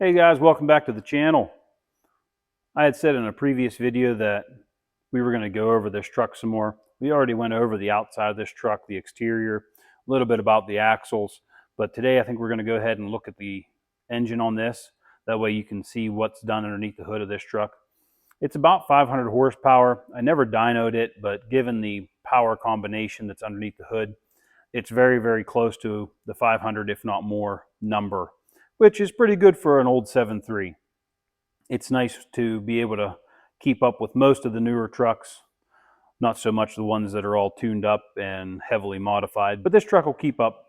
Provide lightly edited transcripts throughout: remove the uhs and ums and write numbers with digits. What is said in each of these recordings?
Hey guys, welcome back to the channel. I had said in a previous video that we were going to go over this truck some more. We already went over the outside of this truck, the exterior, a little bit about the axles, but today I think we're going to go ahead and look at the engine on this. That way you can see what's done underneath the hood of this truck. It's about 500 horsepower. I never dynoed it, but given the power combination that's underneath the hood, it's very, very close to the 500, if not more, number, which is pretty good for an old 7.3. It's nice to be able to keep up with most of the newer trucks, not so much the ones that are all tuned up and heavily modified, but this truck will keep up,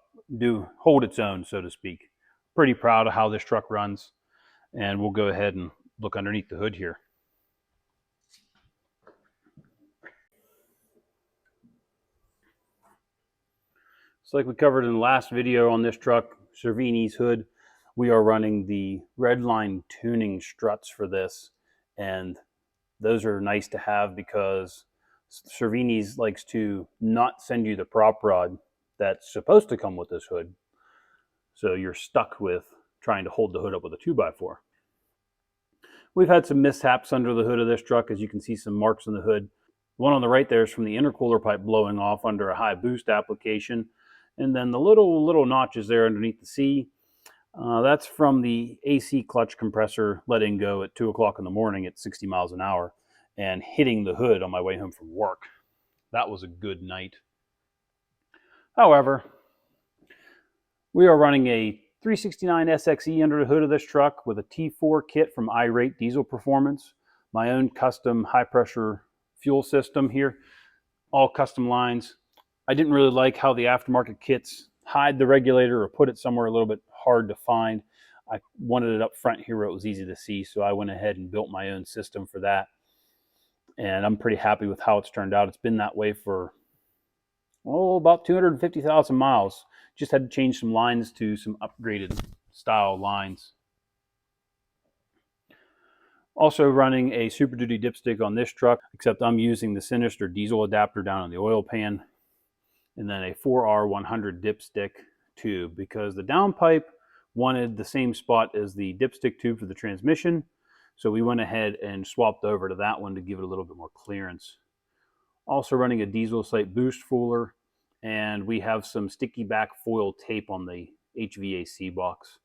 hold its own, so to speak. Pretty proud of how this truck runs, and we'll go ahead and look underneath the hood here. So like we covered in the last video on this truck, Cervini's hood, we are running the Redline tuning struts for this, and those are nice to have because Cervini's likes to not send you the prop rod that's supposed to come with this hood, so you're stuck with trying to hold the hood up with a 2x4. We've had some mishaps under the hood of this truck. As you can see, some marks on the hood. The one on the right there is from the intercooler pipe blowing off under a high boost application, and then the little notches there underneath the C, that's from the AC clutch compressor letting go at 2 o'clock in the morning at 60 miles an hour and hitting the hood on my way home from work. That was a good night. However, we are running a 369 SXE under the hood of this truck with a T4 kit from iRate Diesel Performance, my own custom high pressure fuel system here, all custom lines. I didn't really like how the aftermarket kits hide the regulator or put it somewhere a little bit hard to find. I wanted it up front here where it was easy to see, so I went ahead and built my own system for that. And I'm pretty happy with how it's turned out. It's been that way for, about 250,000 miles. Just had to change some lines to some upgraded style lines. Also running a Super Duty dipstick on this truck, except I'm using the Sinister diesel adapter down in the oil pan, and then a 4R100 dipstick tube, because the downpipe wanted the same spot as the dipstick tube for the transmission, so we went ahead and swapped over to that one to give it a little bit more clearance. Also running a diesel site boost fooler, and we have some sticky back foil tape on the HVAC box,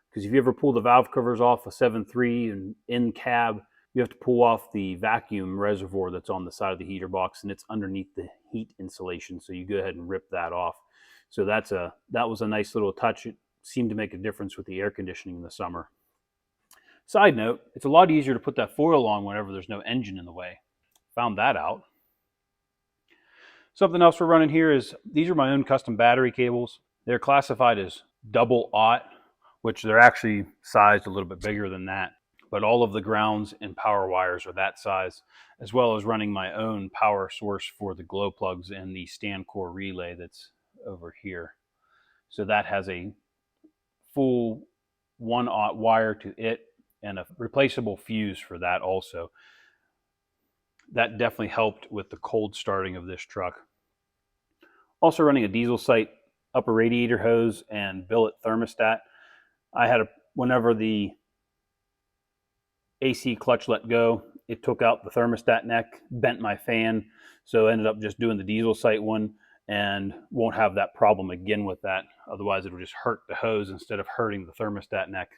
because if you ever pull the valve covers off a 7.3 and in cab, you have to pull off the vacuum reservoir that's on the side of the heater box, and it's underneath the heat insulation, so you go ahead and rip that off. So that was a nice little touch. It seemed to make a difference with the air conditioning in the summer. Side note, it's a lot easier to put that foil on whenever there's no engine in the way. Found that out. Something else we're running here is, these are my own custom battery cables. They're classified as double aught, which they're actually sized a little bit bigger than that. But all of the grounds and power wires are that size, as well as running my own power source for the glow plugs and the stand core relay that's over here. So that has a full 1-aught wire to it and a replaceable fuse for that also. That definitely helped with the cold starting of this truck. Also running a diesel site upper radiator hose and billet thermostat. I had whenever the AC clutch let go, it took out the thermostat neck, bent my fan, so I ended up just doing the diesel site one and won't have that problem again with that. Otherwise, it'll just hurt the hose instead of hurting the thermostat neck.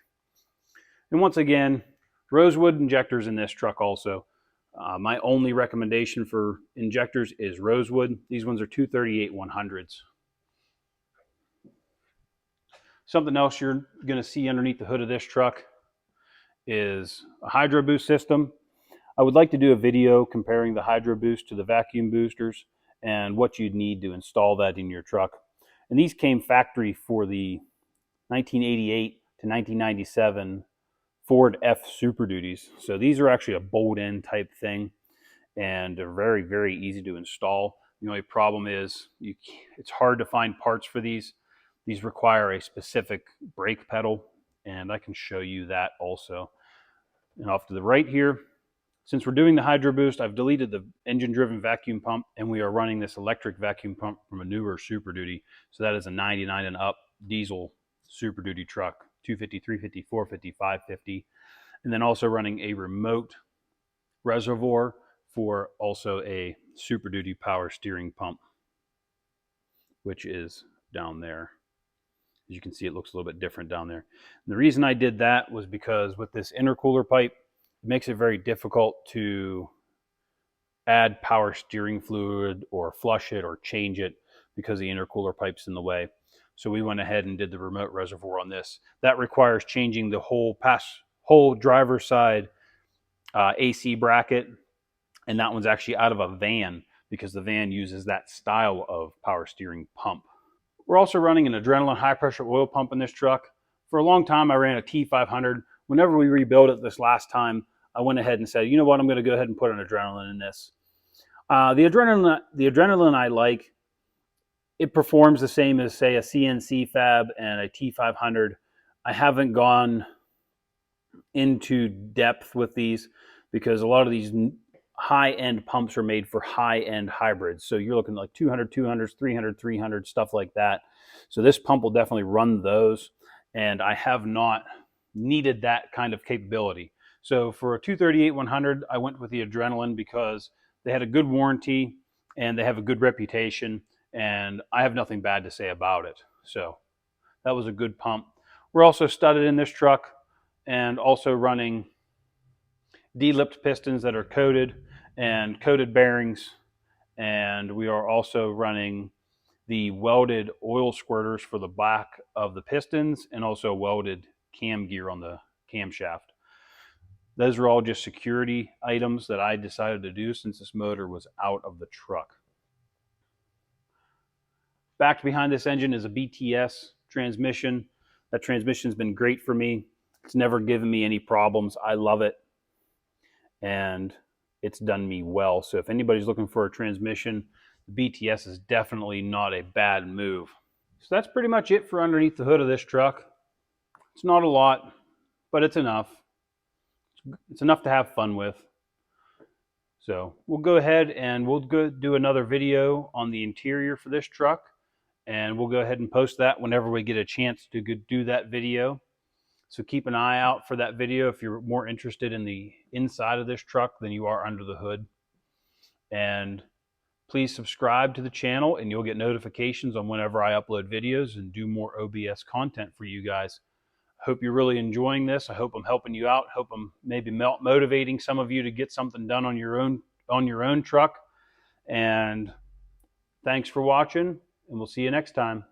And once again, rosewood injectors in this truck also. My only recommendation for injectors is rosewood. These ones are 238-100s. Something else you're going to see underneath the hood of this truck is a hydro boost system. I would like to do a video comparing the hydro boost to the vacuum boosters and what you'd need to install that in your truck. And these came factory for the 1988 to 1997 Ford F-superduties. So these are actually a bolt-in type thing, and they're very, very easy to install. The only problem is it's hard to find parts for these. These require a specific brake pedal, and I can show you that also. And off to the right here, since we're doing the hydro boost, I've deleted the engine-driven vacuum pump, and we are running this electric vacuum pump from a newer Super Duty. So that is a 99 and up diesel Super Duty truck, 250, 350, 450, 550, and then also running a remote reservoir for also a Super Duty power steering pump, which is down there. As you can see, it looks a little bit different down there. And the reason I did that was because with this intercooler pipe, it makes it very difficult to add power steering fluid or flush it or change it because the intercooler pipe's in the way. So we went ahead and did the remote reservoir on this. That requires changing the whole driver's side AC bracket, and that one's actually out of a van because the van uses that style of power steering pump. We're also running an adrenaline high pressure oil pump in this truck. For a long time, I ran a T500. Whenever we rebuilt it this last time, I went ahead and said, you know what, I'm going to go ahead and put an adrenaline in this. The adrenaline I like, it performs the same as, say, a CNC Fab and a T500. I haven't gone into depth with these because a lot of these high-end pumps are made for high-end hybrids. So you're looking like 200, 200s, 300, 300, stuff like that. So this pump will definitely run those, and I have not needed that kind of capability. So for a 238-100, I went with the adrenaline because they had a good warranty and they have a good reputation, and I have nothing bad to say about it. So that was a good pump. We're also studded in this truck and also running D-lipped pistons that are coated and coated bearings, and we are also running the welded oil squirters for the back of the pistons and also welded cam gear on the camshaft. Those are all just security items that I decided to do since this motor was out of the truck. Back behind this engine is a BTS transmission. That transmission's been great for me. It's never given me any problems. I love it, and it's done me well. So if anybody's looking for a transmission, the BTS is definitely not a bad move. So that's pretty much it for underneath the hood of this truck. It's not a lot, but it's enough. It's enough to have fun with. So we'll go ahead and we'll go do another video on the interior for this truck, and we'll go ahead and post that whenever we get a chance to do that video. So keep an eye out for that video if you're more interested in the inside of this truck than you are under the hood. And please subscribe to the channel and you'll get notifications on whenever I upload videos and do more OBS content for you guys. I hope you're really enjoying this. I hope I'm helping you out. I hope I'm maybe motivating some of you to get something done on your own truck. And thanks for watching, and we'll see you next time.